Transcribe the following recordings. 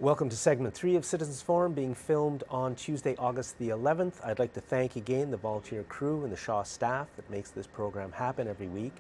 Welcome to segment 3 of Citizens Forum, being filmed on Tuesday, August the 11th. I'd like to thank again the volunteer crew and the Shaw staff that makes this program happen every week.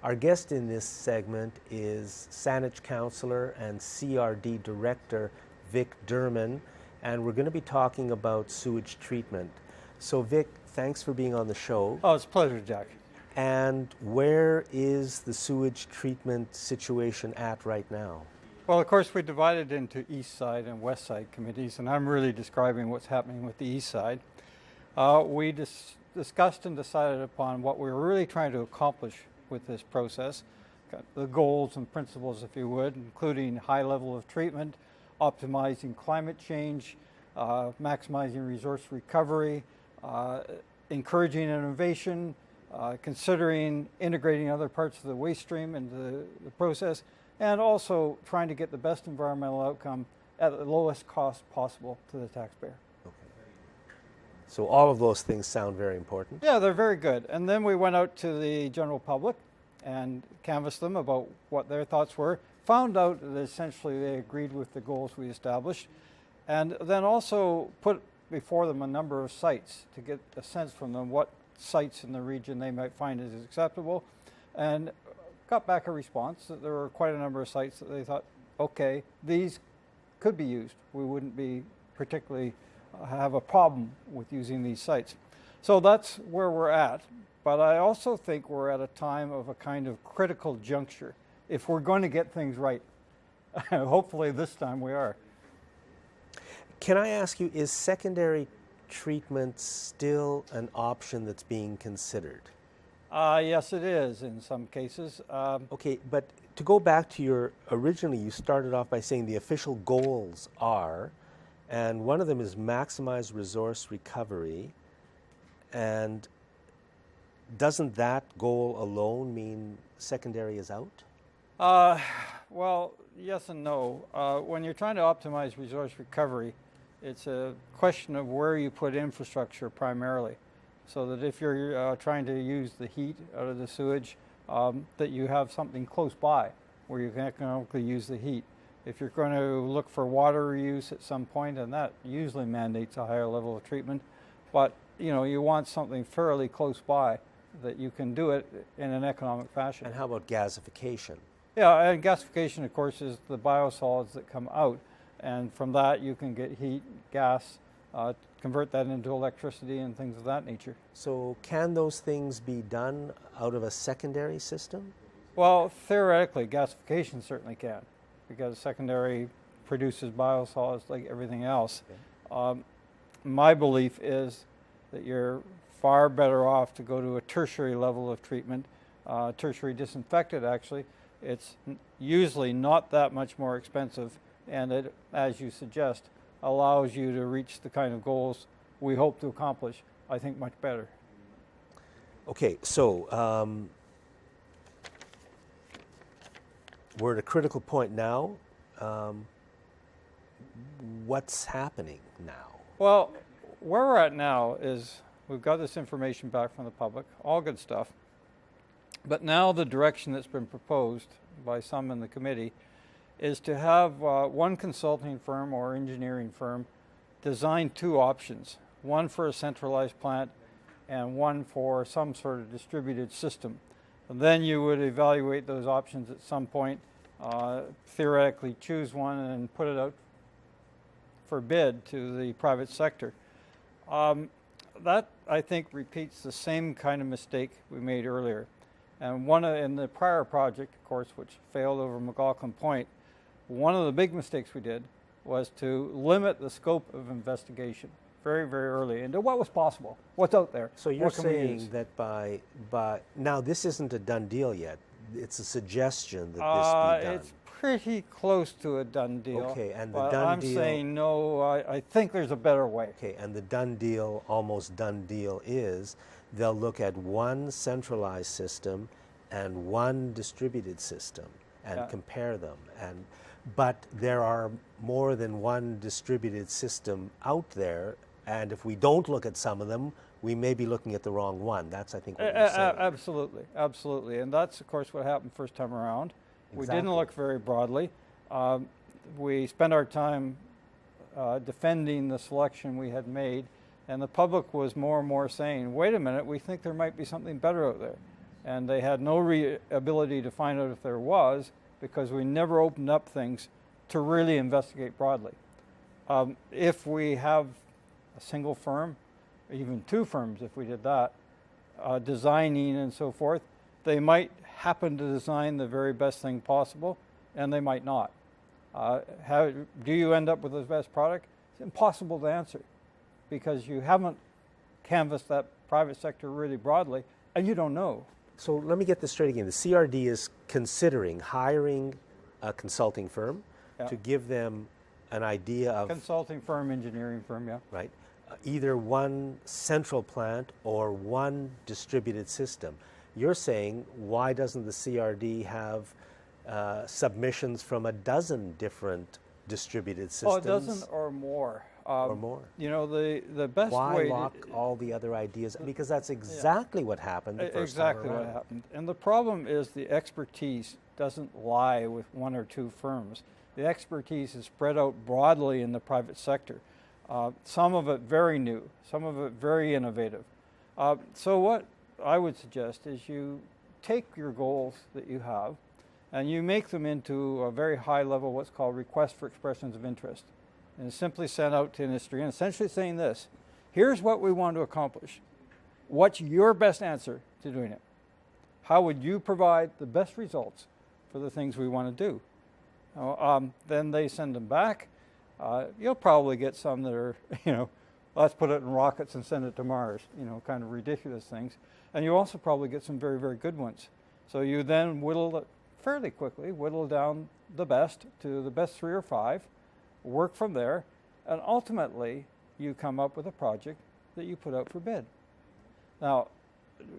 Our guest in this segment is Saanich Councillor and CRD Director Vic Derman, and we're going to be talking about sewage treatment. So Vic, thanks for being on the show. Oh, it's a pleasure, Jack. And where is the sewage treatment situation at right now? Well, of course, we divided into East Side and West Side committees, and I'm really describing what's happening with the East Side. We discussed and decided upon what we were really trying to accomplish with this process, the goals and principles, if you would, including high level of treatment, optimizing climate change, maximizing resource recovery, encouraging innovation, considering integrating other parts of the waste stream into the process, and also trying to get the best environmental outcome at the lowest cost possible to the taxpayer. Okay. So all of those things sound very important. Yeah, they're very good. And then we went out to the general public and canvassed them about what their thoughts were, found out that essentially they agreed with the goals we established, and then also put before them a number of sites to get a sense from them what sites in the region they might find as acceptable, and got back a response that there were quite a number of sites that they thought, okay, these could be used. We wouldn't be particularly have a problem with using these sites. So that's where we're at. But I also think we're at a time of a kind of critical juncture if we're going to get things right. Hopefully this time we are. Can I ask you, is secondary treatment still an option that's being considered? Yes, it is in some cases. Okay, but to go back to originally you started off by saying the official goals are, and one of them is maximize resource recovery, and doesn't that goal alone mean secondary is out? Well, yes and no. When you're trying to optimize resource recovery, it's a question of where you put infrastructure primarily. So that if you're trying to use the heat out of the sewage, that you have something close by where you can economically use the heat. If you're going to look for water reuse at some point, and that usually mandates a higher level of treatment, but you want something fairly close by that you can do it in an economic fashion. And how about gasification? Yeah, and gasification, of course, is the biosolids that come out, and from that you can get heat, gas, convert that into electricity and things of that nature. So can those things be done out of a secondary system? Well, theoretically, gasification certainly can, because secondary produces biosolids like everything else. Okay. My belief is that you're far better off to go to a tertiary level of treatment, tertiary disinfected actually. It's usually not that much more expensive, and it, as you suggest, allows you to reach the kind of goals we hope to accomplish, I think, much better. Okay, so we're at a critical point now. What's happening now? Well, where we're at now is we've got this information back from the public, all good stuff, but now the direction that's been proposed by some in the committee is to have one consulting firm or engineering firm design two options, one for a centralized plant and one for some sort of distributed system. And then you would evaluate those options at some point, theoretically choose one and put it out for bid to the private sector. That, I think, repeats the same kind of mistake we made earlier. And in the prior project, of course, which failed over McLaughlin Point, one of the big mistakes we did was to limit the scope of investigation very, very early into what was possible, what's out there. So you're saying that by now this isn't a done deal yet. It's a suggestion that this be done. It's pretty close to a done deal. Okay, and the but done I'm deal. saying no. I think there's a better way. Okay, and the done deal, almost done deal, is they'll look at one centralized system and one distributed system and compare them. But there are more than one distributed system out there, and if we don't look at some of them, we may be looking at the wrong one. That's, I think, what you're saying. Absolutely, absolutely. And that's, of course, what happened first time around. Exactly. We didn't look very broadly. We spent our time defending the selection we had made, and the public was more and more saying, wait a minute, we think there might be something better out there. And they had no ability to find out if there was, because we never opened up things to really investigate broadly. If we have a single firm, even two firms if we did that, designing and so forth, they might happen to design the very best thing possible, and they might not. How do you end up with the best product? It's impossible to answer, because you haven't canvassed that private sector really broadly, and you don't know. So let me get this straight again. The CRD is considering hiring a consulting firm to give them an idea of... Consulting firm, engineering firm, yeah. Right. Either one central plant or one distributed system. You're saying, why doesn't the CRD have submissions from a dozen different distributed systems? Oh, a dozen or more. Or more. You know, the best Why way... lock all the other ideas? Because that's exactly what happened the first time around. Exactly what happened. And the problem is the expertise doesn't lie with one or two firms. The expertise is spread out broadly in the private sector. Some of it very new, some of it very innovative. So what I would suggest is you take your goals that you have and you make them into a very high level, what's called request for expressions of interest. And simply send out to industry and essentially saying this: here's what we want to accomplish. What's your best answer to doing it? How would you provide the best results for the things we want to do? Then they send them back. You'll probably get some that are, let's put it in rockets and send it to Mars, kind of ridiculous things. And you also probably get some very, very good ones. So you then fairly quickly whittle down the best to the best 3 or 5, work from there, and ultimately you come up with a project that you put out for bid. Now,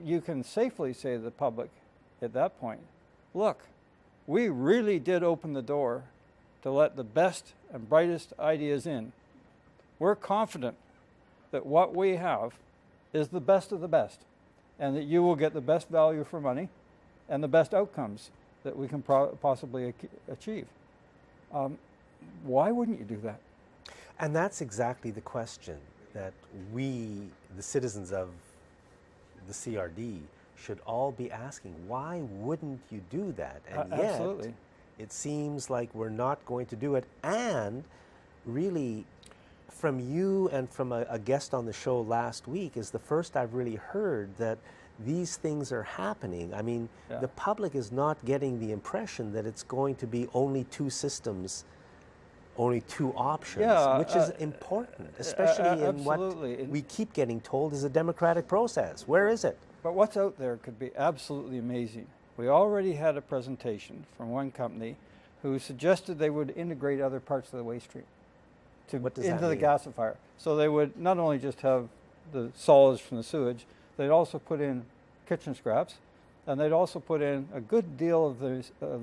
you can safely say to the public at that point, look, we really did open the door to let the best and brightest ideas in. We're confident that what we have is the best of the best, and that you will get the best value for money and the best outcomes that we can possibly achieve. Why wouldn't you do that? And that's exactly the question that we, the citizens of the CRD, should all be asking. Why wouldn't you do that? And yet, absolutely. It seems like we're not going to do it. And really, from you and from a guest on the show last week is the first I've really heard that these things are happening. I mean, the public is not getting the impression that it's going to be only 2 systems, only 2 options, which is important, especially in what we keep getting told is a democratic process. Where is it? But what's out there could be absolutely amazing. We already had a presentation from one company who suggested they would integrate other parts of the waste stream into the gasifier. So they would not only just have the solids from the sewage, they'd also put in kitchen scraps, and they'd also put in a good deal of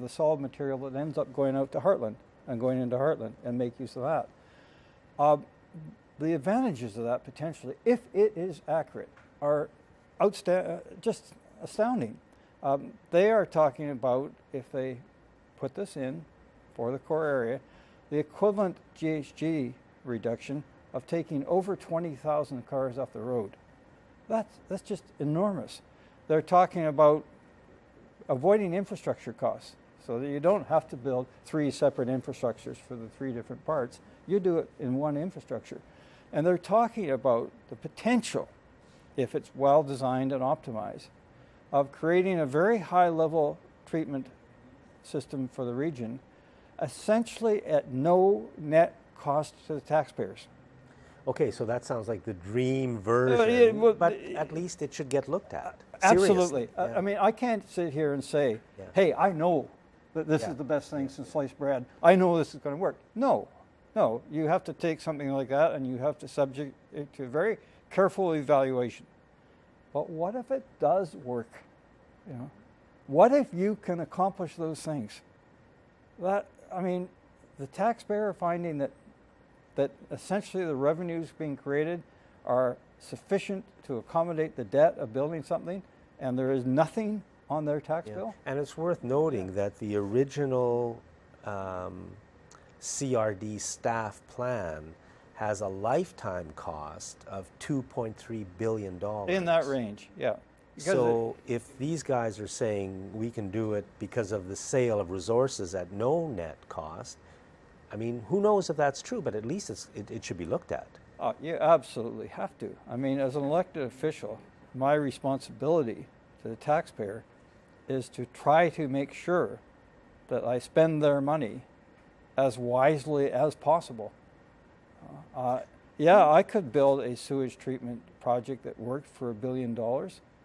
the solid material that ends up going out to Heartland and going into Heartland, and make use of that. The advantages of that potentially, if it is accurate, are just astounding. They are talking about, if they put this in for the core area, the equivalent GHG reduction of taking over 20,000 cars off the road. That's just enormous. They're talking about avoiding infrastructure costs so that you don't have to build 3 separate infrastructures for the 3 different parts. You do it in one infrastructure. And they're talking about the potential, if it's well designed and optimized, of creating a very high level treatment system for the region, essentially at no net cost to the taxpayers. Okay, so that sounds like the dream version, but at least it should get looked at. Absolutely. I mean, I can't sit here and say, hey, I know that this is the best thing since sliced bread. I know this is going to work. No, you have to take something like that and you have to subject it to very careful evaluation. But what if it does work? What if you can accomplish those things? The taxpayer finding that essentially the revenues being created are sufficient to accommodate the debt of building something, and there is nothing on their tax bill. And it's worth noting that the original CRD staff plan has a lifetime cost of $2.3 billion. In that range, yeah. Because so if these guys are saying we can do it because of the sale of resources at no net cost, I mean, who knows if that's true, but at least it should be looked at. You absolutely have to. I mean, as an elected official, my responsibility to the taxpayer is to try to make sure that I spend their money as wisely as possible. Yeah, I could build a sewage treatment project that worked for $1 billion,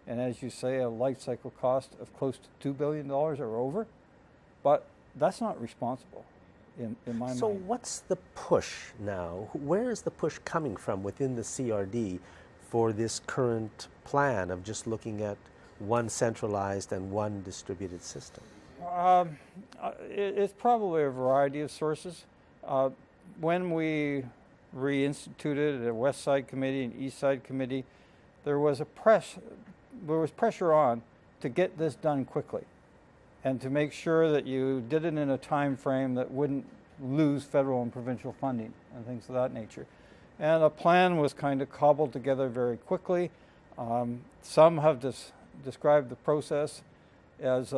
and as you say, a life cycle cost of close to $2 billion or over, but that's not responsible in my mind. So what's the push now? Where is the push coming from within the CRD for this current plan of just looking at one centralized and one distributed system? It's probably a variety of sources. When we reinstituted a West Side Committee and East Side Committee, there was pressure on to get this done quickly and to make sure that you did it in a time frame that wouldn't lose federal and provincial funding and things of that nature. And a plan was kind of cobbled together very quickly. Some have described the process as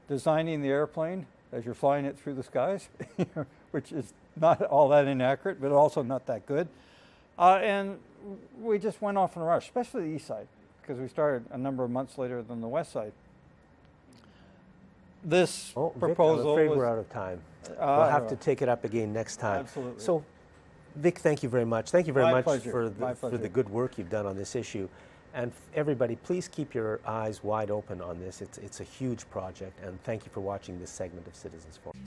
designing the airplane as you're flying it through the skies, which is not all that inaccurate, but also not that good. And we just went off in a rush, especially the East Side, because we started a number of months later than the West Side. This proposal Vic, I'm afraid we're out of time. We'll have to take it up again next time. Absolutely. So, Vic, thank you very much. Thank you very much pleasure. for the good work you've done on this issue. And everybody, please keep your eyes wide open on this. It's a huge project, and thank you for watching this segment of Citizens Forum.